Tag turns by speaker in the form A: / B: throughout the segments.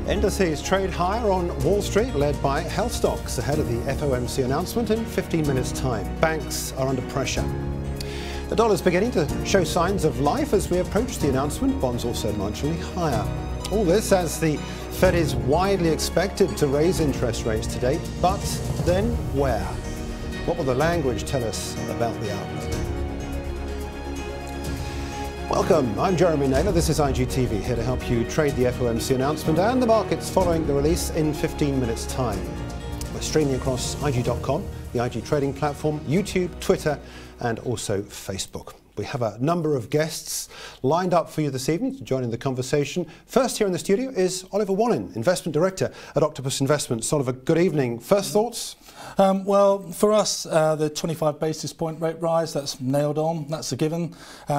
A: Indices trade higher on Wall Street, led by health stocks ahead of the FOMC announcement in 15 minutes' time. Banks are under pressure. The dollar's beginning to show signs of life as we approach the announcement. Bonds also marginally higher. All this as the Fed is widely expected to raise interest rates today. But then where? What will the language tell us about the outlook? Welcome, I'm Jeremy Naylor. This is IGTV, here to help you trade the FOMC announcement and the markets following the release in 15 minutes' time. We're streaming across IG.com, the IG trading platform, YouTube, Twitter, and also Facebook. We have a number of guests lined up for you this evening to join in the conversation. First here in the studio is Oliver Wallin, Investment Director at Octopus Investments. Oliver, good evening. First thoughts?
B: Well, for us, the 25 basis point rate rise, that's nailed on, that's a given.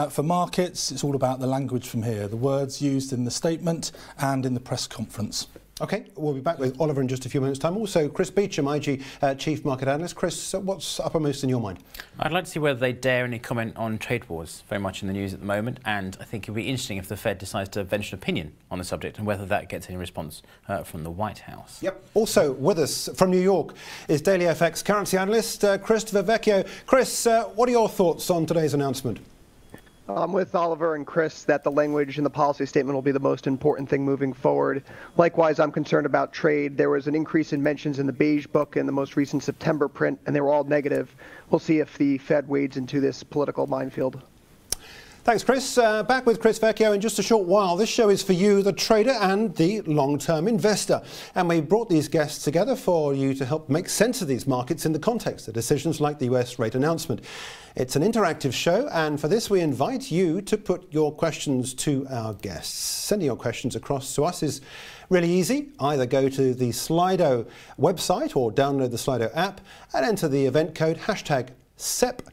B: For markets, it's all about the language from here, the words used in the statement and in the press conference.
A: OK, we'll be back with Oliver in just a few minutes' time. Also, Chris Beecham, IG Chief Market Analyst. Chris, what's uppermost in your mind?
C: I'd like to see whether they dare any comment on trade wars, very much in the news at the moment, and I think it would be interesting if the Fed decides to venture an opinion on the subject and whether that gets any response from the White House. Yep.
A: Also with us from New York is Daily FX currency analyst Christopher Vecchio. Chris, what are your thoughts on today's announcement?
D: I'm with Oliver and Chris that the language in the policy statement will be the most important thing moving forward. Likewise, I'm concerned about trade. There was an increase in mentions in the beige book in the most recent September print, and they were all negative. We'll see if the Fed wades into this political minefield.
A: Thanks, Chris. Back with Chris Vecchio in just a short while. This show is for you, the trader and the long-term investor. And we brought these guests together for you to help make sense of these markets in the context of decisions like the US rate announcement. It's an interactive show, and for this we invite you to put your questions to our guests. Sending your questions across to us is really easy. Either go to the Slido website or download the Slido app and enter the event code #SEP-FOMC.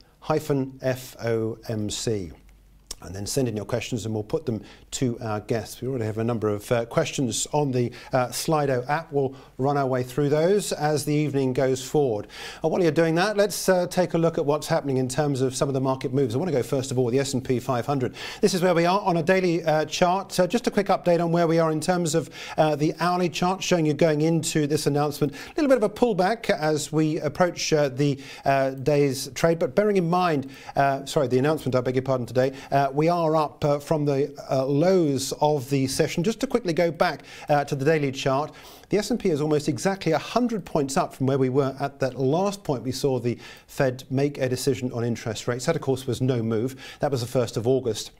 A: And then send in your questions and we'll put them to our guests. We already have a number of questions on the Slido app. We'll run our way through those as the evening goes forward. While you're doing that, let's take a look at what's happening in terms of some of the market moves. I want to go first of all with the S&P 500. This is where we are on a daily chart. Just a quick update on where we are in terms of the hourly chart, showing you going into this announcement. A little bit of a pullback as we approach the day's trade, but bearing in mind, the announcement, I beg your pardon, today, we are up from the lows of the session. Just to quickly go back to the daily chart, the S&P is almost exactly 100 points up from where we were at that last point we saw the Fed make a decision on interest rates. That, of course, was no move. That was the 1st of August.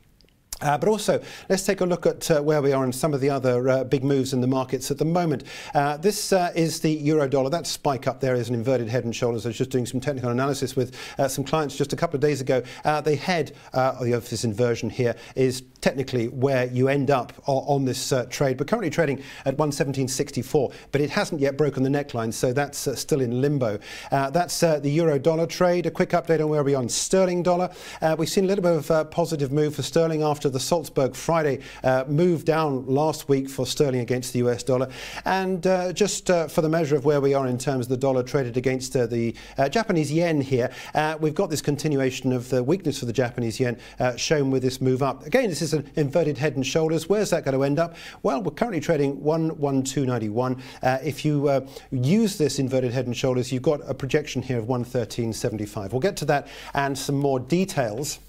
A: But also, let's take a look at where we are in some of the other big moves in the markets at the moment. This is the euro-dollar. That spike up there is an inverted head and shoulders. I was just doing some technical analysis with some clients just a couple of days ago. The head of this inversion here is technically where you end up on this trade. We're currently trading at 117.64, but it hasn't yet broken the neckline, so that's still in limbo. That's the euro-dollar trade. A quick update on where we are on sterling dollar. We've seen a little bit of a positive move for sterling after the Salzburg Friday move down last week for sterling against the US dollar. And just for the measure of where we are in terms of the dollar traded against the Japanese yen here, we've got this continuation of the weakness for the Japanese yen shown with this move up. Again, this is an inverted head and shoulders. Where's that going to end up? Well, we're currently trading 112.91. If you use this inverted head and shoulders, you've got a projection here of 113.75. We'll get to that and some more details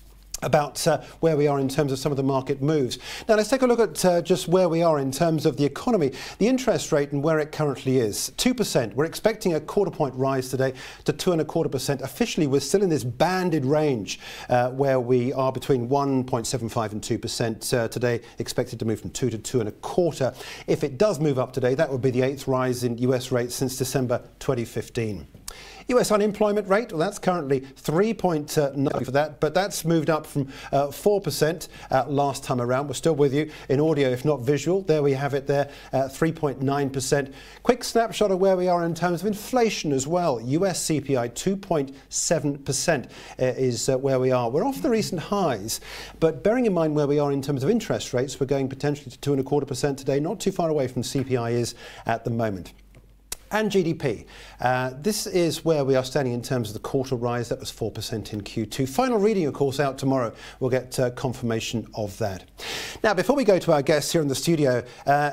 A: about where we are in terms of some of the market moves. Now let's take a look at just where we are in terms of the economy, the interest rate and where it currently is. 2%. We're expecting a quarter-point rise today to 2.25%. Officially, we're still in this banded range where we are between 1.75 and 2% today, expected to move from 2 to 2.25. If it does move up today, that would be the 8th rise in US rates since December 2015. US unemployment rate, well, that's currently 3.9 for that, but that's moved up from 4% last time around. We're still with you in audio, if not visual. There we have it there, 3.9%. Quick snapshot of where we are in terms of inflation as well. US CPI 2.7% is where we are. We're off the recent highs, but bearing in mind where we are in terms of interest rates, we're going potentially to 2.25% today, not too far away from CPI is at the moment. and GDP. This is where we are standing in terms of the quarter rise. That was 4% in Q2. Final reading, of course, out tomorrow. We'll get confirmation of that. Now, before we go to our guests here in the studio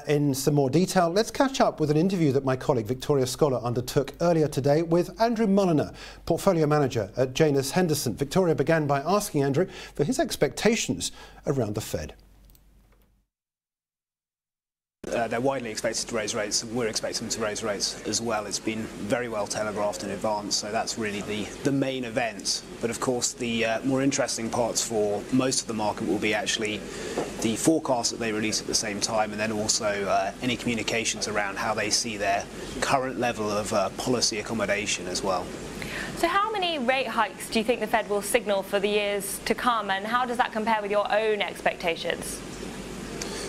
A: in some more detail, let's catch up with an interview that my colleague Victoria Scholar undertook earlier today with Andrew Mulliner, Portfolio Manager at Janus Henderson. Victoria began by asking Andrew for his expectations around the Fed.
E: They're widely expected to raise rates, and we're expecting them to raise rates as well. It's been very well telegraphed in advance, so that's really the main event. But of course, the more interesting parts for most of the market will be actually the forecast that they release at the same time, and then also any communications around how they see their current level of policy accommodation as well.
F: So how many rate hikes do you think the Fed will signal for the years to come, and how does that compare with your own expectations?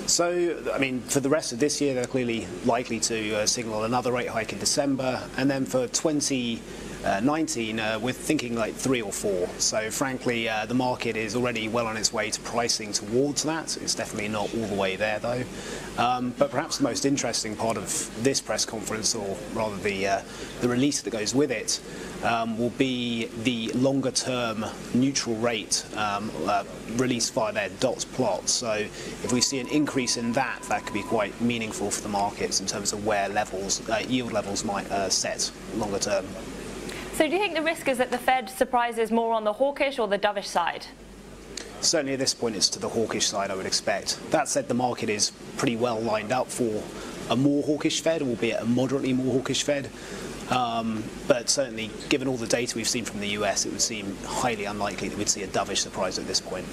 E: So, I mean, for the rest of this year, they're clearly likely to signal another rate hike in December. And then for 2019, we're thinking like 3 or 4. So, frankly, the market is already well on its way to pricing towards that. It's definitely not all the way there, though. But perhaps the most interesting part of this press conference, or rather the release that goes with it, will be the longer-term neutral rate released via their dots plot. So if we see an increase in that, that could be quite meaningful for the markets in terms of where levels, yield levels might set longer term.
F: So do you think the risk is that the Fed surprises more on the hawkish or the dovish side?
E: Certainly at this point it's to the hawkish side, I would expect. That said, the market is pretty well lined up for a more hawkish Fed, albeit a moderately more hawkish Fed. But certainly, given all the data we've seen from the US, it would seem highly unlikely that we'd see a dovish surprise at this point.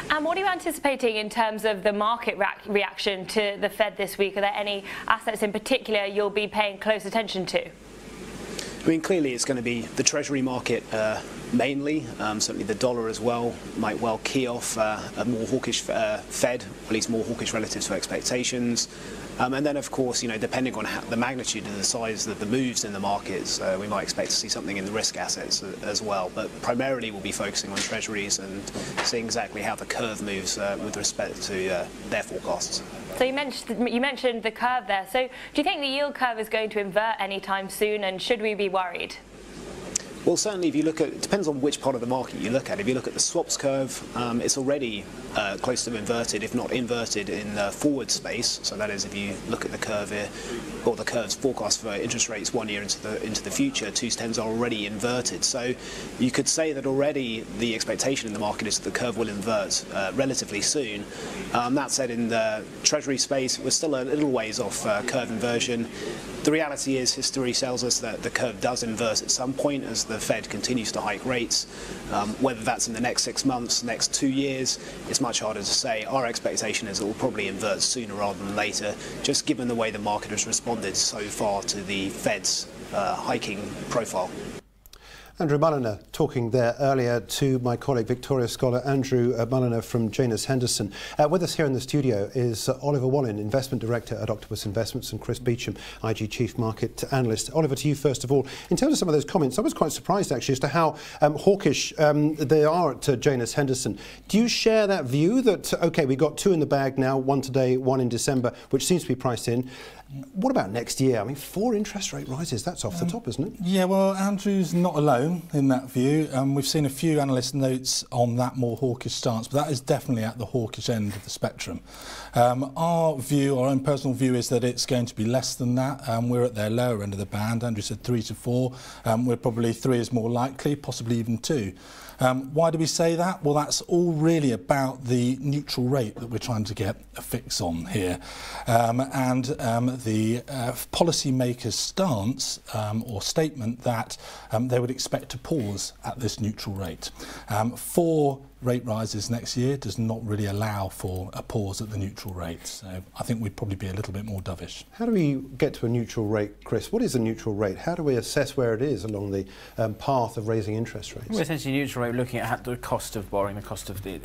F: And what are you anticipating in terms of the market reaction to the Fed this week? Are there any assets in particular you'll be paying close attention to?
E: I mean, clearly it's going to be the Treasury market mainly. Certainly the dollar as well might well key off a more hawkish Fed, at least more hawkish relative to expectations. And then, of course, depending on the magnitude and the size of the moves in the markets, we might expect to see something in the risk assets as well. But primarily we'll be focusing on Treasuries and seeing exactly how the curve moves with respect to their forecasts.
F: So you mentioned the curve there. So do you think the yield curve is going to invert anytime soon, and should we be worried?
E: Well, certainly if you look at, it depends on which part of the market you look at. If you look at the swaps curve, it's already close to inverted, if not inverted, in the forward space. So that is, if you look at the curve here, or the curve's forecast for interest rates 1 year into the future, 2s10s are already inverted. So you could say that already the expectation in the market is that the curve will invert relatively soon. That said, in the Treasury space, we're still a little ways off curve inversion. The reality is, history tells us that the curve does invert at some point as the Fed continues to hike rates. Whether that's in the next 6 months, next 2 years, it's much harder to say. Our expectation is it will probably invert sooner rather than later, just given the way the market has responded so far to the Fed's hiking profile.
A: Andrew Mulliner talking there earlier to my colleague Victoria Scholar. Andrew Mulliner from Janus Henderson. With us here in the studio is Oliver Wallin, Investment Director at Octopus Investments, and Chris Beecham, IG Chief Market Analyst. Oliver, to you first of all. In terms of some of those comments, I was quite surprised actually as to how hawkish they are at Janus Henderson. Do you share that view that, OK, we've got 2 in the bag now, 1 today, 1 in December, which seems to be priced in? What about next year? I mean, 4 interest rate rises, that's off the top, isn't it?
B: Yeah, well, Andrew's not alone in that view. We've seen a few analyst notes on that more hawkish stance, but that is definitely at the hawkish end of the spectrum. Our view, our own personal view, is that it's going to be less than that. We're at their lower end of the band. Andrew said 3 to 4. We're probably 3 is more likely, possibly even 2. Why do we say that? Well, that's all really about the neutral rate that we're trying to get a fix on here. And the policymakers' stance or statement that they would expect to pause at this neutral rate. 4 rate rises next year does not really allow for a pause at the neutral rate. So I think we'd probably be a little bit more dovish.
A: How do we get to a neutral rate, Chris? What is a neutral rate? How do we assess where it is along the path of raising interest rates?
C: Well, essentially, neutral rate, looking at the cost of borrowing, the cost of the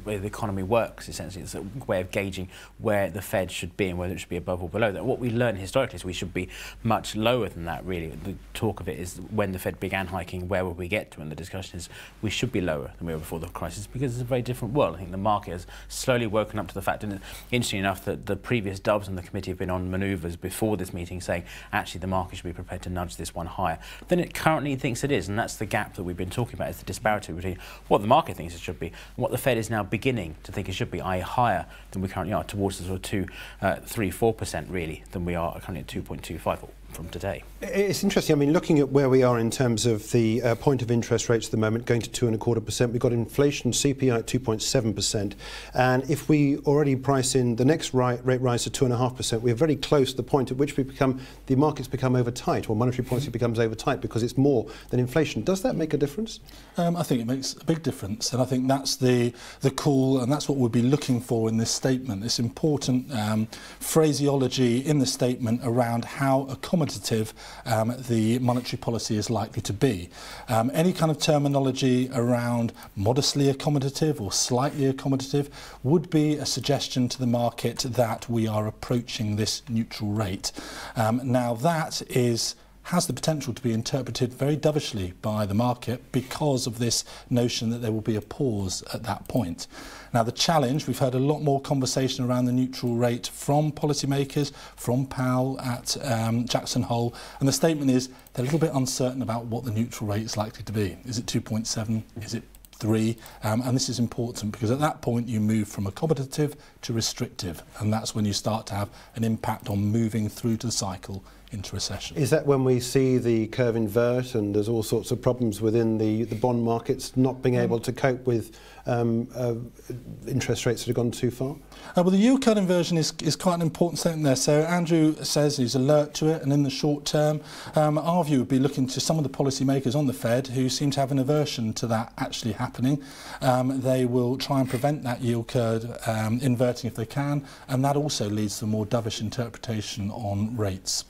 C: where the economy works, essentially. It's a way of gauging where the Fed should be and whether it should be above or below that. What we learned historically is we should be much lower than that, really. The talk of it is when the Fed began hiking, where would we get to? And the discussion is we should be lower than we were before the crisis prices because it's a very different world. I think the market has slowly woken up to the fact, and interesting enough that the previous doves on the committee have been on manoeuvres before this meeting saying actually the market should be prepared to nudge this one higher than it currently thinks it is, and that's the gap that we've been talking about, is the disparity between what the market thinks it should be and what the Fed is now beginning to think it should be, i.e. higher than we currently are, towards the sort of 3-4% really, than we are currently at 2.25 from today.
A: It's interesting. I mean, looking at where we are in terms of the point of interest rates at the moment, going to 2.25%, we've got inflation CPI at 2.7%, and if we already price in the next rate rise to 2.5%, we're very close to the point at which the markets become over tight, or monetary policy becomes over tight because it's more than inflation. Does that make a difference?
B: I think it makes a big difference, and I think that's the call, and that's what we'll be looking for in this statement. This important phraseology in the statement around how accommodative the monetary policy is likely to be. Any kind of terminology around modestly accommodative or slightly accommodative would be a suggestion to the market that we are approaching this neutral rate. Now that has the potential to be interpreted very dovishly by the market because of this notion that there will be a pause at that point. Now the challenge, we've heard a lot more conversation around the neutral rate from policymakers, from Powell at Jackson Hole, and the statement is they're a little bit uncertain about what the neutral rate is likely to be. Is it 2.7? Is it 3? And this is important because at that point you move from accommodative to restrictive, and that's when you start to have an impact on moving through to the cycle into recession.
A: Is that when we see the curve invert and there's all sorts of problems within the bond markets not being able to cope with interest rates that have gone too far?
B: Well, the yield curve inversion is quite an important statement there. So Andrew says he's alert to it, and in the short term, our view would be looking to some of the policymakers on the Fed who seem to have an aversion to that actually happening. They will try and prevent that yield curve inverting if they can, and that also leads to a more dovish interpretation on rates.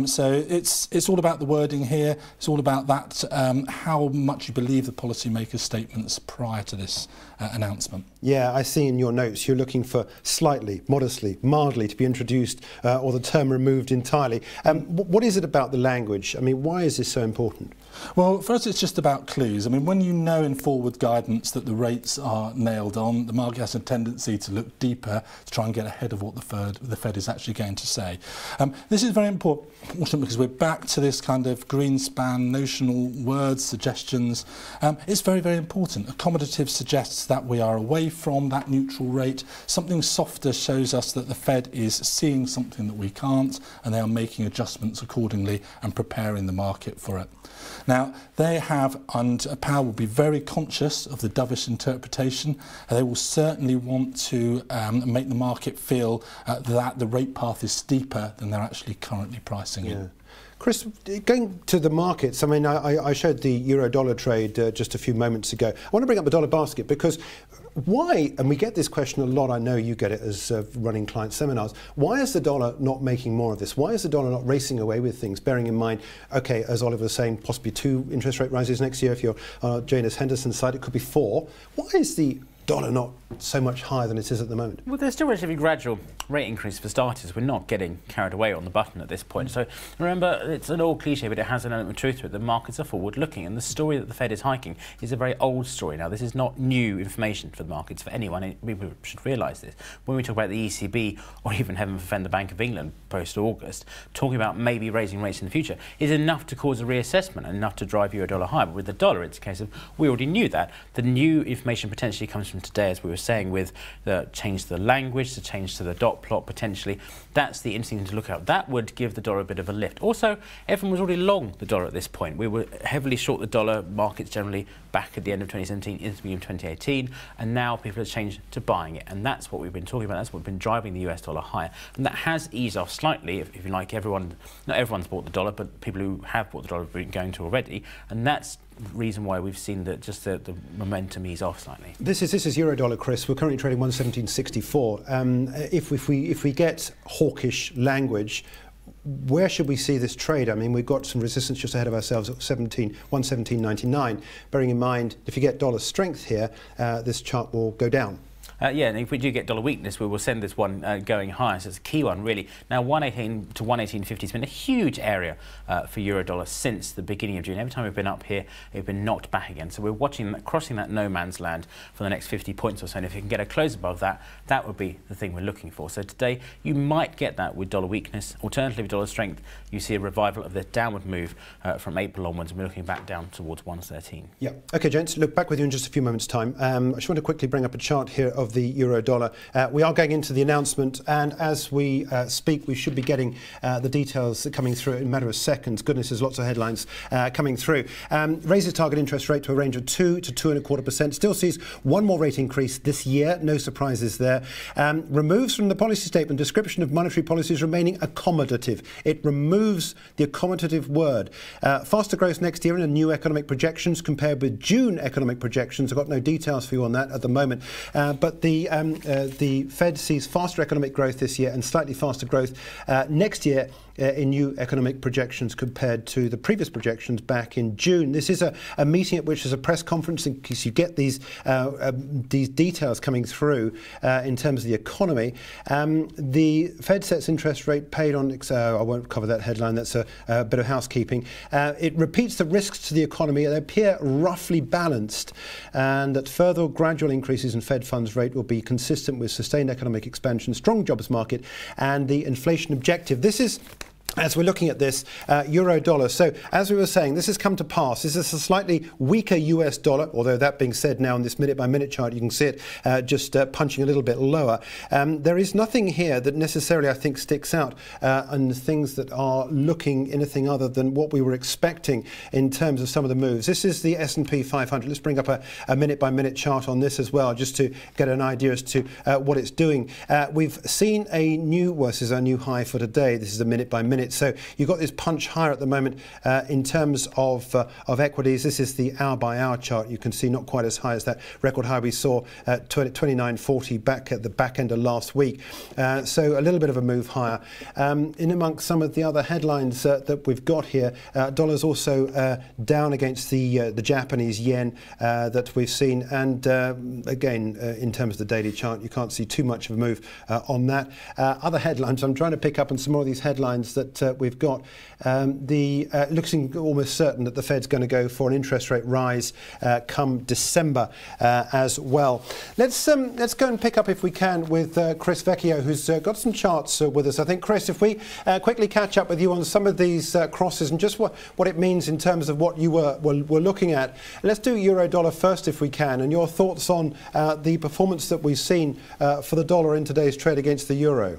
B: So it's all about the wording here. It's all about that, how much you believe the policymakers' statements prior to this announcement.
A: Yeah, I see in your notes you're looking for slightly, modestly, mildly to be introduced or the term removed entirely. What is it about the language? I mean, why is this so important?
B: Well, first it's just about clues. I mean, when you know in forward guidance that the rates are nailed on, the market has a tendency to look deeper to try and get ahead of what the Fed is actually going to say. This is very important because we're back to this kind of Greenspan notional words, suggestions. It's very, very important. Accommodative suggests that we are away from that neutral rate. Something softer shows us that the Fed is seeing something that we can't, and they are making adjustments accordingly and preparing the market for it. Now, they have, and Powell will be very conscious of the dovish interpretation. They will certainly want to make the market feel that the rate path is steeper than they're actually currently pricing in.
A: Chris, going to the markets, I mean, I showed the euro-dollar trade just a few moments ago. I want to bring up the dollar basket because why, and we get this question a lot, I know you get it as running client seminars, why is the dollar not making more of this? Why is the dollar not racing away with things, bearing in mind, okay, as Oliver was saying, possibly 2 interest rate rises next year. If you're Janus Henderson's side, it could be 4. Why is the dollar not so much higher than it is at the moment?
C: Well, there's still relatively gradual rate increase for starters. We're not getting carried away on the button at this point. So remember, it's an old cliche, but it has an element of truth to it. The markets are forward looking, and the story that the Fed is hiking is a very old story. Now, this is not new information for the markets, for anyone. People should realise this. When we talk about the ECB, or even heaven forfend the Bank of England post-August, talking about maybe raising rates in the future is enough to cause a reassessment and enough to drive euro-dollar higher. But with the dollar, it's a case of we already knew that. The new information potentially comes from today, as we were saying, with the change to the language, the change to the dot plot potentially. That's the interesting thing to look at. That would give the dollar a bit of a lift. Also, everyone was already long the dollar at this point. We were heavily short the dollar, markets generally, back at the end of 2017, into the beginning of 2018, and now people have changed to buying it. And that's what we've been talking about. That's what's been driving the US dollar higher. And that has eased off slightly, if you like. Not everyone's bought the dollar, but people who have bought the dollar have been going to already. And that's the reason why we've seen that just the momentum ease off slightly.
A: This is euro dollar, Chris. We're currently trading 117.64. If we get hawkish language, where should we see this trade? I mean, we've got some resistance just ahead of ourselves at 117.99. Bearing in mind, if you get dollar strength here, this chart will go down.
C: Yeah, and if we do get dollar weakness, we will send this one going higher. So it's a key one, really. Now, 118 to 118.50 has been a huge area for euro dollar since the beginning of June. Every time we've been up here, we've been knocked back again. So we're watching that, crossing that no man's land for the next 50 points or so. And if you can get a close above that, that would be the thing we're looking for. So today, you might get that with dollar weakness. Alternatively, with dollar strength, you see a revival of the downward move from April onwards, and we're looking back down towards 113.
A: Yeah. Okay, gents, look, back with you in just a few moments' time. I just want to quickly bring up a chart here of the euro dollar. We are going into the announcement, and as we speak, we should be getting the details coming through in a matter of seconds. Goodness, there's lots of headlines coming through. Raises target interest rate to a range of 2 to 2.25%. Still sees one more rate increase this year. No surprises there. Removes from the policy statement description of monetary policies remaining accommodative. It removes the accommodative word. Faster growth next year in the new economic projections compared with June economic projections. I've got no details for you on that at the moment. But the Fed sees faster economic growth this year and slightly faster growth next year in new economic projections compared to the previous projections back in June. This is a meeting at which there's a press conference in case you get these details coming through in terms of the economy. The Fed sets interest rate paid on, I won't cover that headline, that's a bit of housekeeping. It repeats the risks to the economy. They appear roughly balanced, and that further gradual increases in Fed funds rate will be consistent with sustained economic expansion, strong jobs market, and the inflation objective. This is, as we're looking at this, euro dollar. So as we were saying, this has come to pass. This is a slightly weaker US dollar, although that being said, now in this minute by minute chart, you can see it just punching a little bit lower. There is nothing here that necessarily, I think, sticks out and things that are looking anything other than what we were expecting in terms of some of the moves. This is the S&P 500. Let's bring up a minute by minute chart on this as well, just to get an idea as to what it's doing. We've seen a new, well, this is our new high for today. This is a minute by minute. So you've got this punch higher at the moment in terms of equities. This is the hour by hour chart. You can see not quite as high as that record high we saw at 29.40 back at the back end of last week. So a little bit of a move higher. In amongst some of the other headlines that we've got here, dollar's also down against the Japanese yen that we've seen. And again, in terms of the daily chart, you can't see too much of a move on that. Other headlines, I'm trying to pick up on some more of these headlines that we've got. Looks almost certain that the Fed's going to go for an interest rate rise come December as well. Let's go and pick up, if we can, with Chris Vecchio, who's got some charts with us. I think, Chris, if we quickly catch up with you on some of these crosses and just what it means in terms of what you were looking at. Let's do euro dollar first, if we can, and your thoughts on the performance that we've seen for the dollar in today's trade against the euro.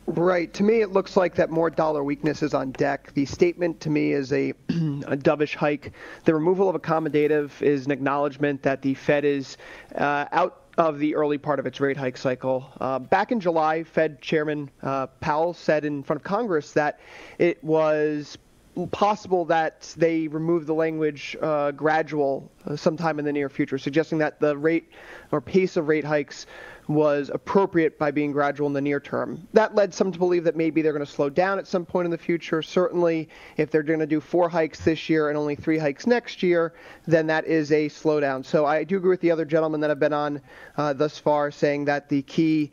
D: Right. To me, it looks like that more dollar weakness is on deck. The statement to me is a dovish hike. The removal of accommodative is an acknowledgement that the Fed is out of the early part of its rate hike cycle. Back in July, Fed Chairman Powell said in front of Congress that it was possible that they remove the language gradual sometime in the near future, suggesting that the rate or pace of rate hikes was appropriate by being gradual in the near term. That led some to believe that maybe they're going to slow down at some point in the future. Certainly, if they're going to do 4 hikes this year and only 3 hikes next year, then that is a slowdown. So I do agree with the other gentlemen that have been on thus far, saying that the key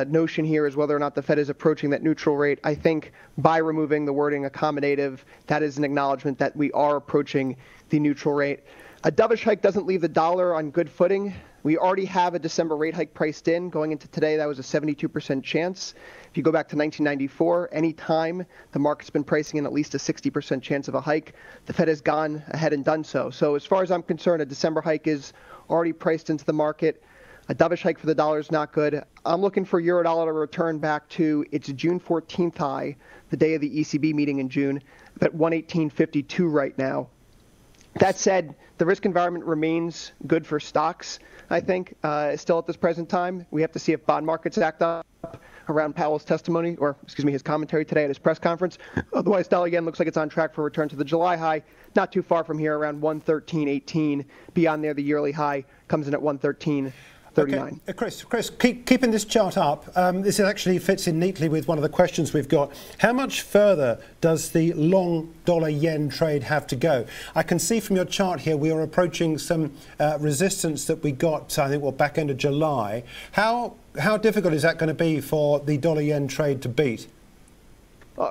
D: notion here is whether or not the Fed is approaching that neutral rate. I think by removing the wording accommodative, that is an acknowledgement that we are approaching the neutral rate. A dovish hike doesn't leave the dollar on good footing. We already have a December rate hike priced in. Going into today, that was a 72% chance. If you go back to 1994, any time the market's been pricing in at least a 60% chance of a hike, the Fed has gone ahead and done so. So as far as I'm concerned, a December hike is already priced into the market. A dovish hike for the dollar is not good. I'm looking for euro dollar to return back to its June 14th high, the day of the ECB meeting in June, at 118.52 right now. That said, the risk environment remains good for stocks, I think, still at this present time. We have to see if bond markets act up around Powell's testimony, or excuse me, his commentary today at his press conference. Otherwise, dollar yen looks like it's on track for a return to the July high, not too far from here, around 113.18. Beyond there, the yearly high comes in at 113. 39.
A: Okay. Chris, keeping this chart up, this actually fits in neatly with one of the questions we've got. How much further does the long dollar-yen trade have to go? I can see from your chart here we are approaching some resistance that we got, I think, back end of July. How difficult is that going to be for the dollar-yen trade to beat?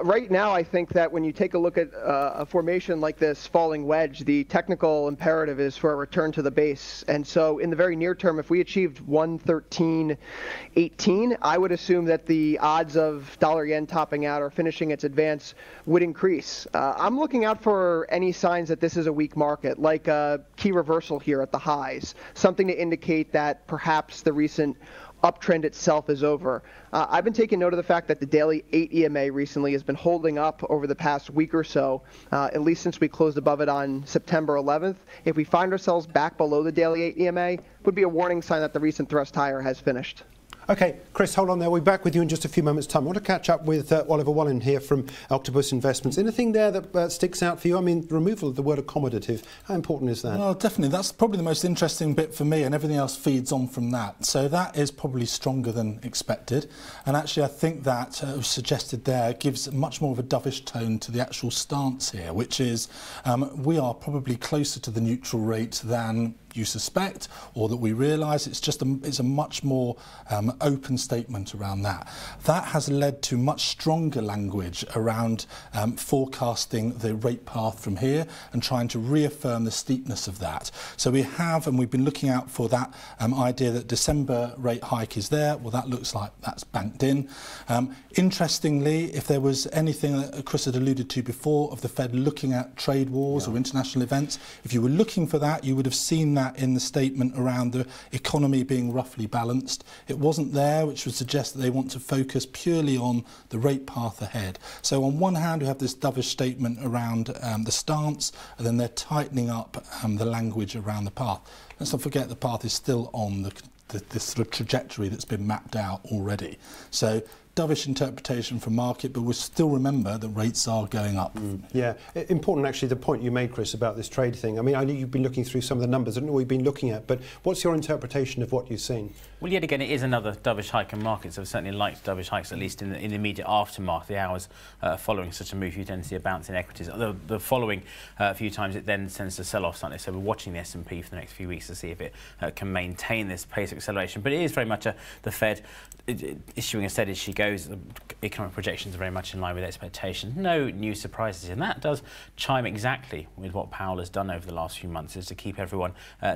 D: Right now, I think that when you take a look at a formation like this falling wedge, the technical imperative is for a return to the base. And so in the very near term, if we achieved 113.18, I would assume that the odds of dollar-yen topping out or finishing its advance would increase. I'm looking out for any signs that this is a weak market, like a key reversal here at the highs, something to indicate that perhaps the recent uptrend itself is over. I've been taking note of the fact that the daily 8 EMA recently has been holding up over the past week or so, at least since we closed above it on September 11th. If we find ourselves back below the daily 8 EMA, would be a warning sign that the recent thrust higher has finished.
A: Okay, Chris, hold on there. We'll be back with you in just a few moments' time. I want to catch up with Oliver Wallen here from Octopus Investments. Anything there that sticks out for you? I mean, the removal of the word accommodative, how important is that?
B: Well, definitely. That's probably the most interesting bit for me, and everything else feeds on from that. So that is probably stronger than expected. And actually, I think that was suggested there gives much more of a dovish tone to the actual stance here, which is we are probably closer to the neutral rate than you suspect, or that we realise. It's a much more open statement around that. That has led to much stronger language around forecasting the rate path from here and trying to reaffirm the steepness of that. So we have, and we've been looking out for that idea that December rate hike is there. Well, that looks like that's banked in. Interestingly, if there was anything that Chris had alluded to before of the Fed looking at trade wars or international events, if you were looking for that, you would have seen that in the statement around the economy being roughly balanced. It wasn't there, which would suggest that they want to focus purely on the rate path ahead. So on one hand, we have this dovish statement around the stance, and then they're tightening up the language around the path. Let's not forget the path is still on this sort of trajectory that's been mapped out already. So dovish interpretation from market, but we'll still remember that rates are going up.
A: Yeah, important actually the point you made, Chris, about this trade thing. I mean, I know you've been looking through some of the numbers. I don't know what you've been looking at, but what's your interpretation of what you've seen?
C: Well, yet again, it is another dovish hike, and markets have certainly liked dovish hikes, at least in the immediate aftermath, the hours following such a move. You tend to see a bounce in equities. The following few times, it then tends to sell off slightly. So we're watching the S&P for the next few weeks to see if it can maintain this pace of acceleration. But it is very much the Fed issuing a steady as she goes. The economic projections are very much in line with expectations. No new surprises, and that does chime exactly with what Powell has done over the last few months, is to keep everyone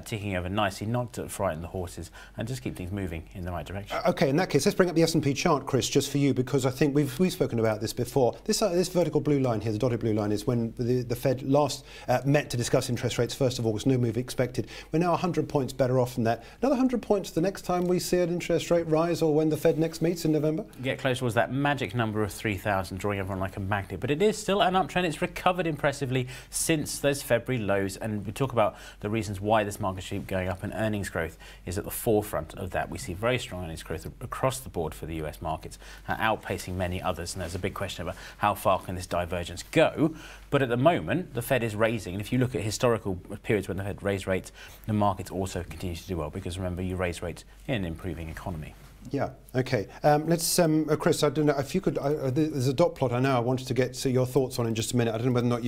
C: ticking over nicely, not to frighten the horses, and just keep things moving in the right direction.
A: Okay, in that case, let's bring up the S&P chart, Chris, just for you, because I think we've spoken about this before. This vertical blue line here, the dotted blue line, is when the Fed last met to discuss interest rates, 1st of August, no move expected. We're now 100 points better off than that. Another 100 points the next time we see an interest rate rise, or when the Fed next meets in November?
C: Get close towards that magic number of 3,000, drawing everyone like a magnet. But it is still an uptrend. It's recovered impressively since those February lows. And we talk about the reasons why this market should keep going up, and earnings growth is at the forefront of that. We see very strong earnings growth across the board for the US markets, outpacing many others. And there's a big question about how far can this divergence go. But at the moment, the Fed is raising. And if you look at historical periods when the Fed raised rates, the markets also continue to do well, because remember, you raise rates in an improving economy.
A: Yeah, okay. Let's, Chris, I don't know if you could, there's a dot plot I know I wanted to get your thoughts on in just a minute. I don't know whether or not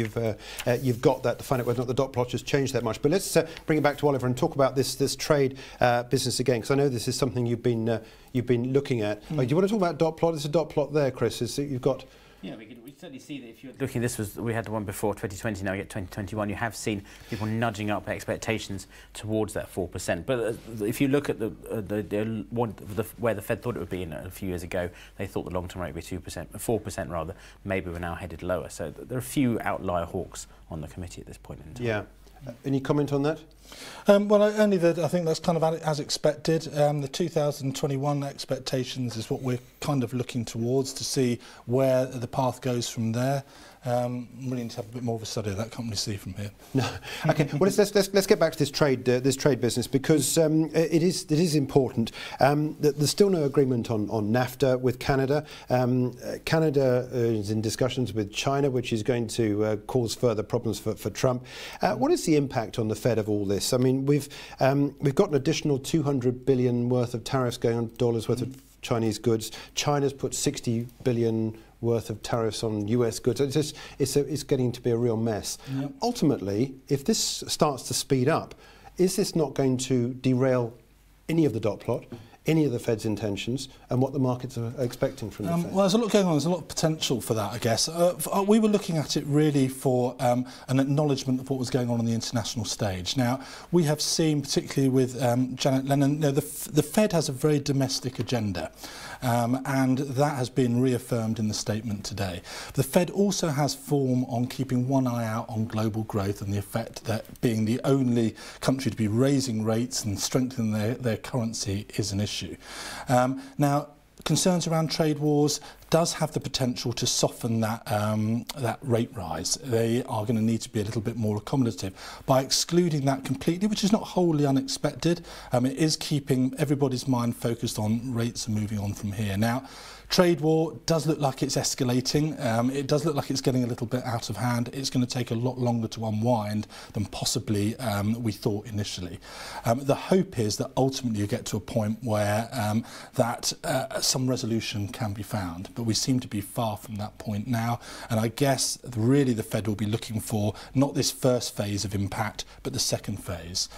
A: you've got that to find out whether or not the dot plot has changed that much. But let's bring it back to Oliver and talk about this trade business again, because I know this is something you've been looking at. Do you want to talk about dot plot? There's a dot plot there, Chris. You've got...
C: Yeah, we certainly see that if you're looking, we had the one before 2020, now we get 2021, you have seen people nudging up expectations towards that 4%. But if you look at where the Fed thought it would be a few years ago, they thought the long-term rate would be 4% rather. Maybe we're now headed lower. So there are a few outlier hawks on the committee at this point in time.
A: Yeah. Any comment on that?
B: Well, only that I think that's kind of as expected. The 2021 expectations is what we're kind of looking towards to see where the path goes from there. really need to have a bit more of a study of that, can't really see from here.
A: No. Okay. Well, let's get back to this trade business, because it is important. There's still no agreement on NAFTA with Canada. Canada is in discussions with China, which is going to cause further problems for Trump. What is the impact on the Fed of all this? I mean, we've got an additional $200 billion worth of tariffs going on, dollars worth of Chinese goods. China's put 60 billion worth of tariffs on US goods. It's getting to be a real mess. Yep. Ultimately, if this starts to speed up, is this not going to derail any of the dot plot, any of the Fed's intentions, and what the markets are expecting from the Fed?
B: Well, there's a lot going on. There's a lot of potential for that, I guess. We were looking at it really for an acknowledgement of what was going on the international stage. Now, we have seen, particularly with Janet Lennon, the Fed has a very domestic agenda, and that has been reaffirmed in the statement today. The Fed also has form on keeping one eye out on global growth and the effect that being the only country to be raising rates and strengthening their currency is an issue. Now, concerns around trade wars does have the potential to soften that rate rise. They are going to need to be a little bit more accommodative. By excluding that completely, which is not wholly unexpected, it is keeping everybody's mind focused on rates and moving on from here. Now, trade war does look like it's escalating. It does look like it's getting a little bit out of hand. It's going to take a lot longer to unwind than possibly we thought initially. The hope is that ultimately you get to a point where some resolution can be found, but we seem to be far from that point now. And I guess really the Fed will be looking for not this first phase of impact, but the second phase,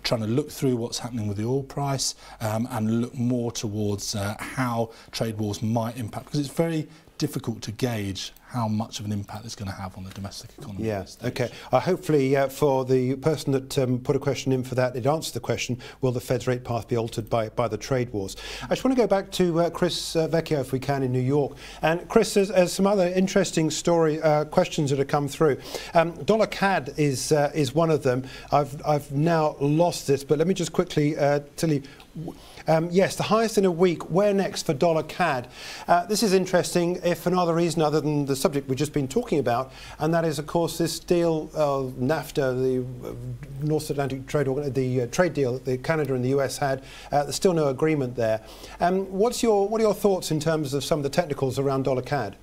B: trying to look through what's happening with the oil price and look more towards how trade wars might impact, because it's very difficult to gauge how much of an impact it's going to have on the domestic economy.
A: Yeah, okay. Hopefully for the person that put a question in for that, it answered the question, will the Fed's rate path be altered by the trade wars? I just want to go back to Chris Vecchio, if we can, in New York. And Chris, there's some other interesting questions that have come through. Dollar CAD is one of them. I've now lost this, but let me just quickly tell you. Yes, the highest in a week. Where next for dollar CAD? This is interesting, if for no other reason other than the subject we've just been talking about, and that is, of course, this deal, NAFTA, the North Atlantic trade deal that Canada and the US had. There's still no agreement there. What are your thoughts in terms of some of the technicals around dollar CAD?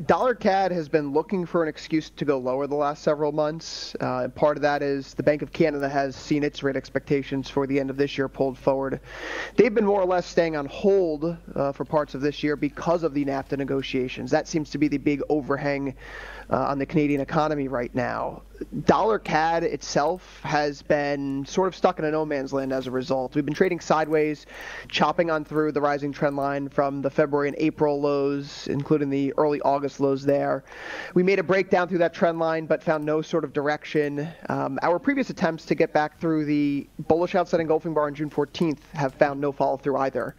D: Dollar CAD has been looking for an excuse to go lower the last several months. Part of that is the Bank of Canada has seen its rate expectations for the end of this year pulled forward. They've been more or less staying on hold for parts of this year because of the NAFTA negotiations. That seems to be the big overhang on the Canadian economy right now. Dollar CAD itself has been sort of stuck in a no man's land as a result. We've been trading sideways, chopping on through the rising trend line from the February and April lows, including the early August lows there. We made a breakdown through that trend line, but found no sort of direction. Our previous attempts to get back through the bullish outside engulfing bar on June 14th have found no follow through either.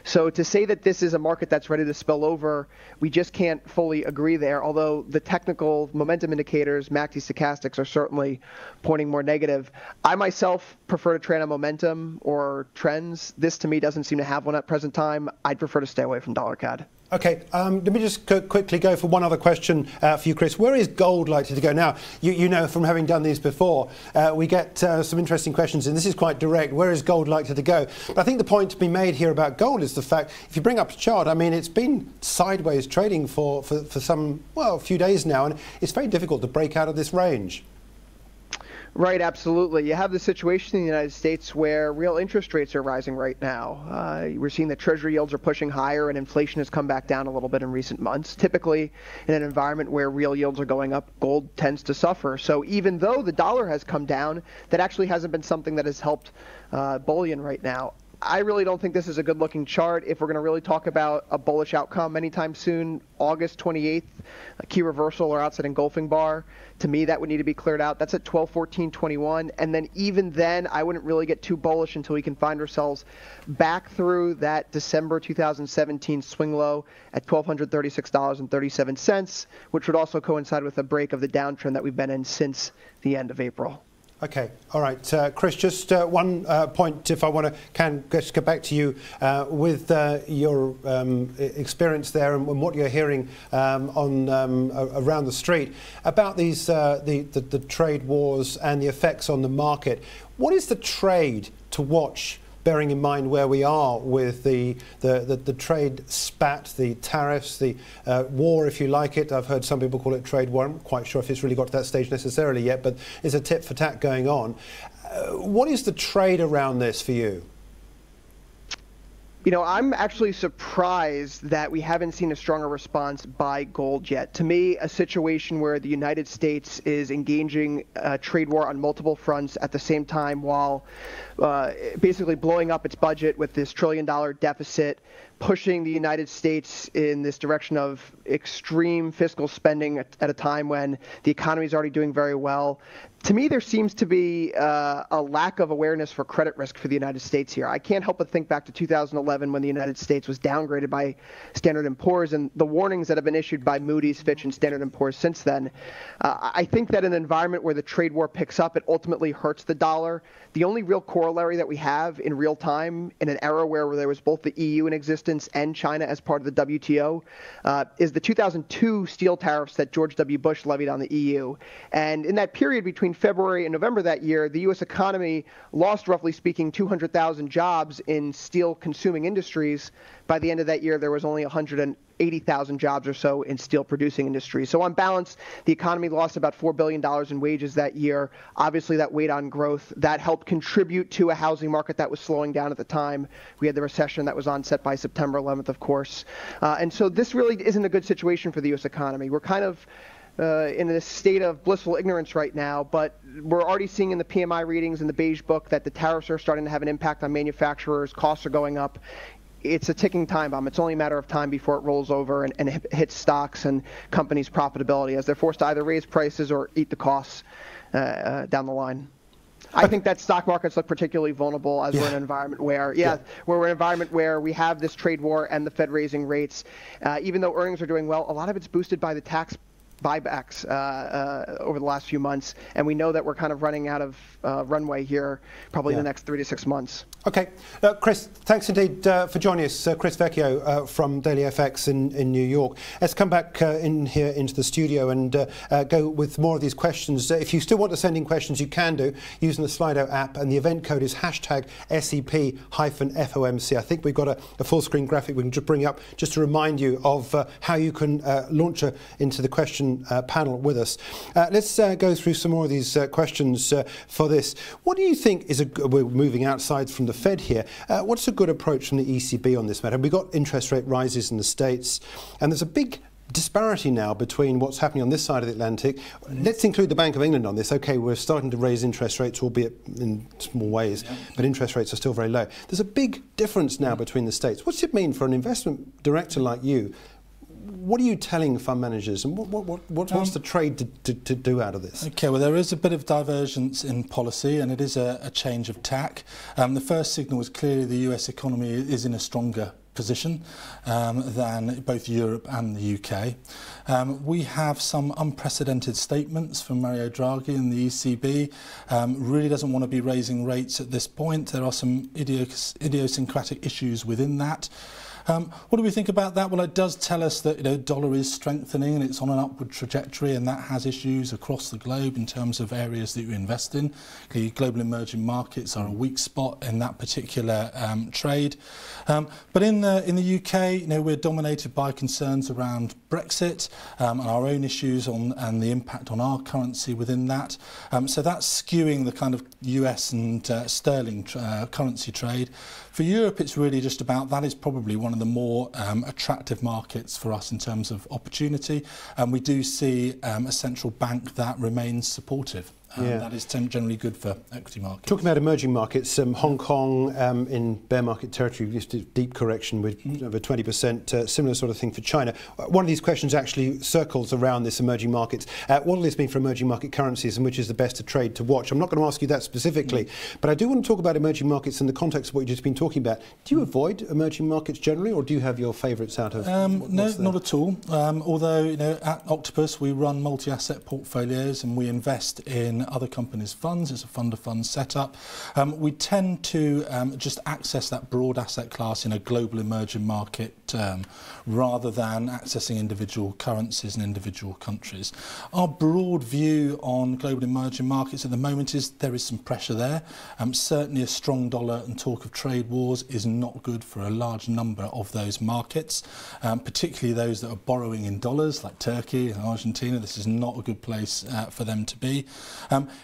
D: So to say that this is a market that's ready to spill over, we just can't fully agree there, although the technical momentum indicators, MACD stochastics, are certainly pointing more negative. I myself prefer to trade on momentum or trends. This to me doesn't seem to have one at present time. I'd prefer to stay away from dollar CAD.
A: Okay, let me just quickly go for one other question for you, Chris. Where is gold likely to go? Now, you know from having done these before, we get some interesting questions, and this is quite direct. Where is gold likely to go? But I think the point to be made here about gold is the fact, if you bring up a chart, I mean, it's been sideways trading for some, well, a few days now, and it's very difficult to break out of this range.
D: Right, absolutely. You have the situation in the United States where real interest rates are rising right now. We're seeing that Treasury yields are pushing higher and inflation has come back down a little bit in recent months. Typically, in an environment where real yields are going up, gold tends to suffer. So even though the dollar has come down, that actually hasn't been something that has helped bullion right now. I really don't think this is a good-looking chart. If we're going to really talk about a bullish outcome anytime soon, August 28th, a key reversal or outside engulfing bar, to me that would need to be cleared out. That's at 1214.21, and then even then, I wouldn't really get too bullish until we can find ourselves back through that December 2017 swing low at $1,236.37, which would also coincide with a break of the downtrend that we've been in since the end of April.
A: Okay, all right, Chris. Just one point, if I want to just get back to you with your experience there and what you're hearing around the street about these the trade wars and the effects on the market. What is the trade to watch, bearing in mind where we are with the trade spat, the tariffs, the war, if you like it? I've heard some people call it trade war. I'm not quite sure if it's really got to that stage necessarily yet, but there's a tit for tat going on. What is the trade around this for you?
D: You know, I'm actually surprised that we haven't seen a stronger response by gold yet. To me, a situation where the United States is engaging a trade war on multiple fronts at the same time while basically blowing up its budget with this $1 trillion deficit, pushing the United States in this direction of extreme fiscal spending at a time when the economy is already doing very well. To me, there seems to be a lack of awareness for credit risk for the United States here. I can't help but think back to 2011 when the United States was downgraded by Standard & Poor's and the warnings that have been issued by Moody's, Fitch, and Standard & Poor's since then. I think that in an environment where the trade war picks up, it ultimately hurts the dollar. The only real corollary that we have in real time in an era where there was both the EU in existence and China as part of the WTO is the 2002 steel tariffs that George W. Bush levied on the EU. And in that period between February and November that year, the U.S. economy lost, roughly speaking, 200,000 jobs in steel-consuming industries. By the end of that year, there was only 180,000 jobs or so in steel-producing industries. So on balance, the economy lost about $4 billion in wages that year. Obviously, that weighed on growth. That helped contribute to a housing market that was slowing down at the time. We had the recession that was onset by September 11th, of course. And so this really isn't a good situation for the U.S. economy. We're kind of in this state of blissful ignorance right now, but we're already seeing in the PMI readings in the Beige Book that the tariffs are starting to have an impact on manufacturers. Costs are going up. It's a ticking time bomb. It's only a matter of time before it rolls over and hits stocks and companies' profitability as they're forced to either raise prices or eat the costs down the line. I think that stock markets look particularly vulnerable as we're in an environment where, we're in an environment where we have this trade war and the Fed raising rates. Even though earnings are doing well, a lot of it's boosted by the tax buybacks over the last few months, and we know that we're kind of running out of runway here probably in the next 3 to 6 months.
A: Okay. Chris, thanks indeed for joining us. Chris Vecchio from Daily FX in New York. Let's come back in here into the studio and go with more of these questions. If you still want to send in questions, you can do using the Slido app, and the event code is #SEP-FOMC. I think we've got a full screen graphic we can just bring up just to remind you of how you can launch into the question panel with us. Let's go through some more of these questions for this. What do you think is we're moving outside from the Fed here. What's a good approach from the ECB on this matter? We've got interest rate rises in the States, and there's a big disparity now between what's happening on this side of the Atlantic. Let's include the Bank of England on this. Okay, we're starting to raise interest rates, albeit in small ways, but interest rates are still very low. There's a big difference now between the states. What's it mean for an investment director like you? What are you telling fund managers, and what's the trade to do out of this?
B: Okay, well, there is a bit of divergence in policy, and it is a change of tack. The first signal was clearly the US economy is in a stronger position than both Europe and the UK. We have some unprecedented statements from Mario Draghi and the ECB. Really doesn't want to be raising rates at this point. There are some idiosyncratic issues within that. What do we think about that? Well, it does tell us that dollar is strengthening and it's on an upward trajectory, and that has issues across the globe in terms of areas that you invest in. The global emerging markets are a weak spot in that particular trade. But in the UK, we're dominated by concerns around Brexit and our own issues and the impact on our currency within that. So that's skewing the kind of US and sterling currency trade. For Europe, it's really just about, that is probably one of the more attractive markets for us in terms of opportunity, and we do see a central bank that remains supportive. That is generally good for equity markets.
A: Talking about emerging markets, Hong Kong in bear market territory, just a deep correction with over 20%, similar sort of thing for China. One of these questions actually circles around this emerging markets. What will this mean for emerging market currencies, and which is the best to trade to watch? I'm not going to ask you that specifically, but I do want to talk about emerging markets in the context of what you've just been talking about. Do you avoid emerging markets generally, or do you have your favourites out of
B: No, not at all. Although, at Octopus we run multi-asset portfolios and we invest in in other companies' funds. It's a fund-of-funds setup. We tend to just access that broad asset class in a global emerging market term, rather than accessing individual currencies and individual countries. Our broad view on global emerging markets at the moment is there is some pressure there. Certainly a strong dollar and talk of trade wars is not good for a large number of those markets, particularly those that are borrowing in dollars, like Turkey and Argentina. This is not a good place for them to be.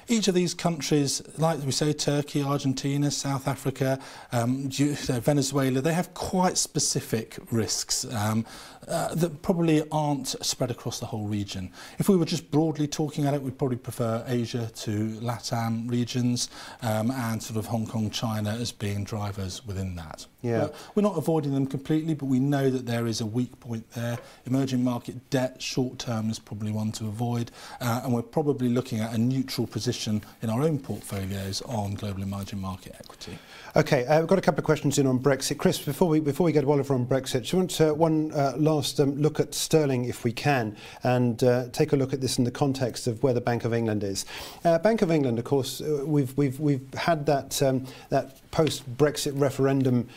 B: Each of these countries, like we say, Turkey, Argentina, South Africa, Venezuela, they have quite specific risks that probably aren't spread across the whole region. If we were just broadly talking at it, we'd probably prefer Asia to LATAM regions, and sort of Hong Kong, China as being drivers within that.
A: Yeah.
B: But we're not avoiding them completely, but we know that there is a weak point there. Emerging market debt, short term, is probably one to avoid, and we're probably looking at a neutral position in our own portfolios on global emerging market equity.
A: Okay, we've got a couple of questions in on Brexit. Chris, before we go to Oliver on Brexit, do you want one last look at sterling, if we can, and take a look at this in the context of where the Bank of England is. Bank of England, of course, we've had that post-Brexit referendum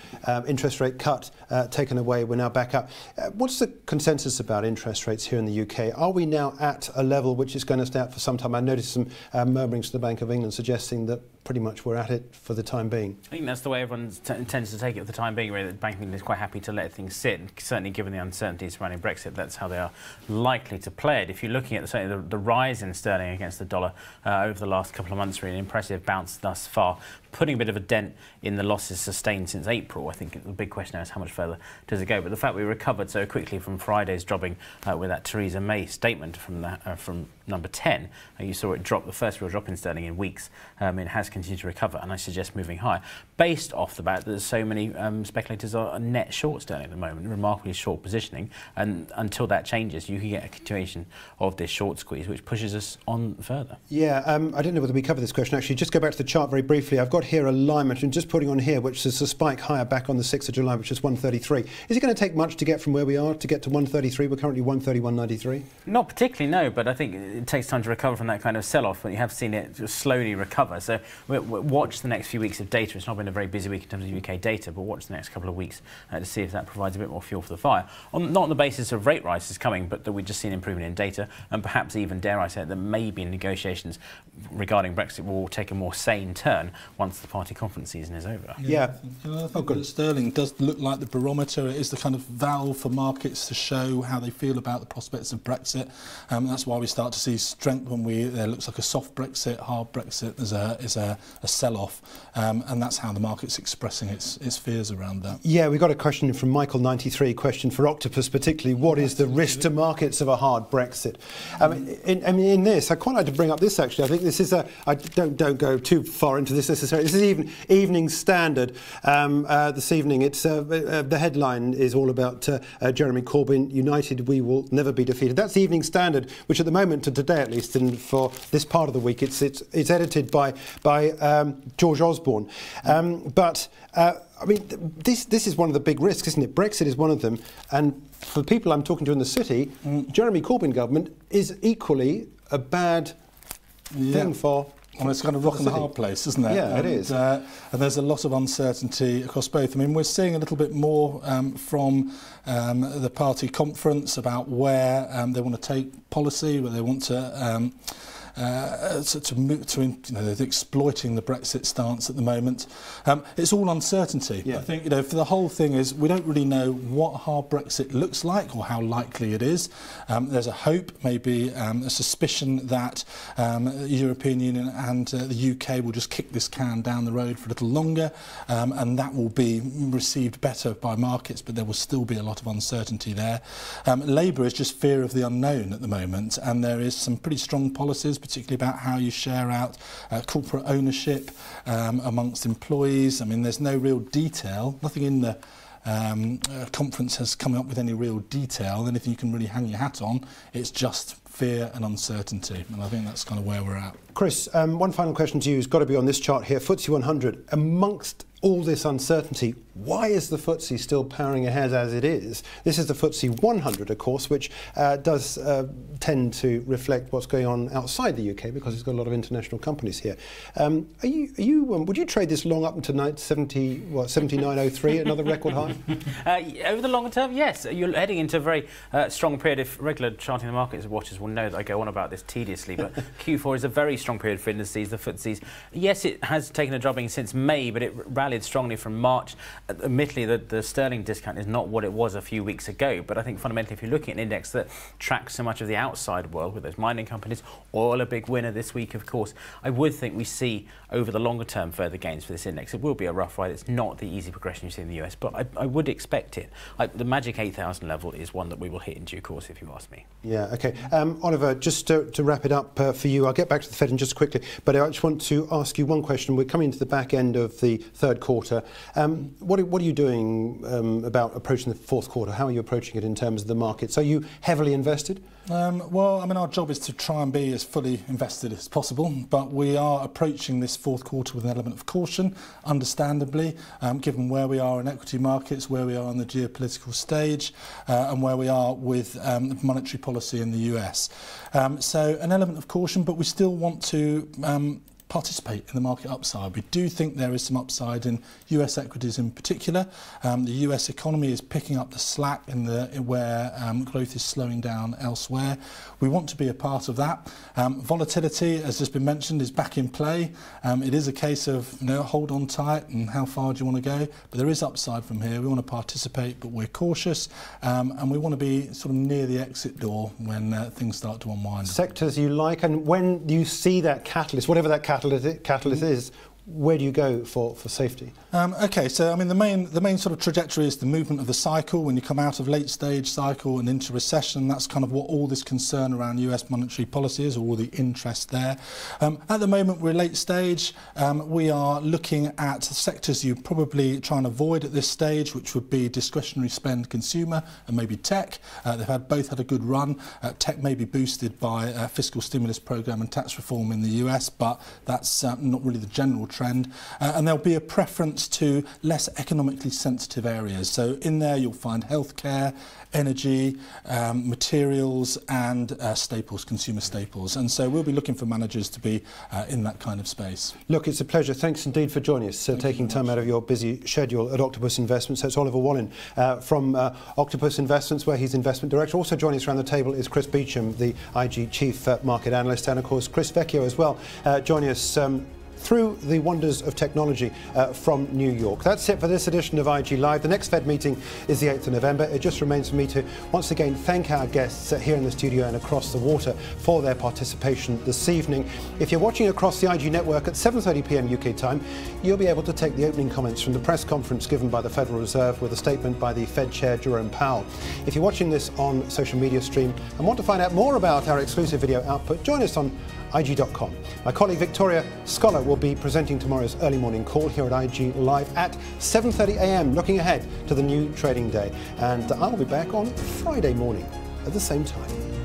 A: interest rate cut taken away. We're now back up. What's the consensus about interest rates here in the UK? Are we now at a level which is going to stay out for some time? I noticed some murmurings to the Bank of England suggesting that pretty much we're at it for the time being.
C: I think that's the way everyone tends to take it for the time being, really. The Bank of England is quite happy to let things sit. Certainly given the uncertainties surrounding Brexit, that's how they are likely to play it. If you're looking at the rise in sterling against the dollar over the last couple of months, really an impressive bounce thus far, putting a bit of a dent in the losses sustained since April. I think the big question now is how much further does it go? But the fact we recovered so quickly from Friday's dropping with that Theresa May statement from number 10, you saw it drop, the first real drop in sterling in weeks. It has continued to recover, and I suggest moving higher, based off the fact that so many speculators are net short sterling at the moment, remarkably short positioning, and until that changes, you can get a continuation of this short squeeze, which pushes us on further.
A: Yeah, I don't know whether we covered this question, actually. Just go back to the chart very briefly. I've got here a line, which I'm just putting on here, which is a spike higher back on the 6th of July, which is 133. Is it going to take much to get from where we are to get to 133? We're currently 131.93.
C: Not particularly, no, but I think it takes time to recover from that kind of sell-off, but you have seen it just slowly recover. So watch the next few weeks of data. It's not been a very busy week in terms of UK data, but watch the next couple of weeks to see if that provides a bit more fuel for the fire. Not on the basis of rate rises coming, but that we've just seen improvement in data, and perhaps even, dare I say, that maybe negotiations regarding Brexit will take a more sane turn once the party conference season is over.
A: Yeah.
B: I think that sterling does look like the barometer. It is the kind of valve for markets to show how they feel about the prospects of Brexit. That's why we start to see strength when there looks like a soft Brexit, hard Brexit is a sell-off, and that's how the market's expressing its fears around that.
A: Yeah, we got a question from Michael 93, question for Octopus particularly. What is the risk to markets of a hard Brexit? I mean, in this, I quite like to bring up this actually. I think this is I don't go too far into this necessarily. This is Evening Standard this evening. It's the headline is all about Jeremy Corbyn, United we will never be defeated. That's the Evening Standard, which at the moment, to today at least, and for this part of the week, it's edited by George Osborne. I mean, this is one of the big risks, isn't it? Brexit is one of them, and for the people I'm talking to in the city, Jeremy Corbyn government is equally a bad thing for.
B: Well, it's kind of rock and a hard place, isn't it?
A: Yeah, it is.
B: And there's a lot of uncertainty across both. I mean, we're seeing a little bit more from the party conference about where they want to take policy, where they want to move to, they're exploiting the Brexit stance at the moment. It's all uncertainty.
A: Yeah.
B: I think, for the whole thing is we don't really know what hard Brexit looks like or how likely it is. There's a hope, maybe a suspicion that the European Union and the UK will just kick this can down the road for a little longer, and that will be received better by markets, but there will still be a lot of uncertainty there. Labour is just fear of the unknown at the moment, and there is some pretty strong policies, particularly about how you share out corporate ownership amongst employees. I mean, there's no real detail. Nothing in the conference has come up with any real detail. Anything you can really hang your hat on, it's just fear and uncertainty. And I think that's kind of where we're at.
A: Chris, one final question to you has got to be on this chart here. FTSE 100, amongst all this uncertainty, Why is the FTSE still powering ahead as it is? This is the FTSE 100, of course, which does tend to reflect what's going on outside the UK because it's got a lot of international companies here. Would you trade this long up into 79.03, another record high?
C: Over the longer term, yes. You're heading into a very strong period. If regular charting the markets watchers will know that I go on about this tediously, but Q4 is a very strong period for indices. The FTSE's, yes, it has taken a drubbing since May, but it rallied strongly from March. Admittedly, the sterling discount is not what it was a few weeks ago, but I think fundamentally, if you're looking at an index that tracks so much of the outside world with those mining companies, oil a big winner this week, of course, I would think we see over the longer term further gains for this index. It will be a rough ride. It's not the easy progression you see in the US, but I would expect it. The magic 8,000 level is one that we will hit in due course, if you ask me. Yeah,
A: OK. Oliver, just to wrap it up for you, I'll get back to the Fed in just quickly, but I just want to ask you one question. We're coming to the back end of the third quarter. What are you doing about approaching the fourth quarter? How are you approaching it in terms of the markets? Are you heavily invested?
B: Well, I mean, our job is to try and be as fully invested as possible, but we are approaching this fourth quarter with an element of caution, understandably, given where we are in equity markets, where we are on the geopolitical stage, and where we are with monetary policy in the US. So an element of caution, but we still want to participate in the market upside. We do think there is some upside in US equities in particular. The US economy is picking up the slack in where growth is slowing down elsewhere. We want to be a part of that. Volatility, as has been mentioned, is back in play. It is a case of hold on tight and how far do you want to go, but there is upside from here. We want to participate, but we're cautious, and we want to be sort of near the exit door when things start to unwind.
A: Sectors you like, and when you see that catalyst, whatever that catalyst is, where do you go for safety?
B: OK, so I mean the main sort of trajectory is the movement of the cycle. When you come out of late stage cycle and into recession, that's kind of what all this concern around US monetary policy is, all the interest there. At the moment we're late stage. We are looking at sectors you probably try and avoid at this stage, which would be discretionary spend, consumer, and maybe tech. They've both had a good run. Tech may be boosted by a fiscal stimulus program and tax reform in the US, but that's not really the general trend. And there'll be a preference to less economically sensitive areas. So in there you'll find healthcare, energy, materials and staples, consumer staples. And so we'll be looking for managers to be in that kind of space.
A: Look, it's a pleasure. Thanks indeed for joining us, taking time out of your busy schedule at Octopus Investments. So it's Oliver Wallen from Octopus Investments, where he's investment director. Also joining us around the table is Chris Beecham, the IG Chief Market Analyst, and of course Chris Vecchio as well, joining us through the wonders of technology from New York. That's it for this edition of IG Live. The next Fed meeting is the 8th of November. It just remains for me to once again thank our guests here in the studio and across the water for their participation this evening. If you're watching across the IG network at 7:30 p.m. UK time, you'll be able to take the opening comments from the press conference given by the Federal Reserve with a statement by the Fed Chair Jerome Powell. If you're watching this on social media stream and want to find out more about our exclusive video output, join us on IG.com. My colleague Victoria Scholar will be presenting tomorrow's early morning call here at IG Live at 7:30 a.m. looking ahead to the new trading day. And I will be back on Friday morning at the same time.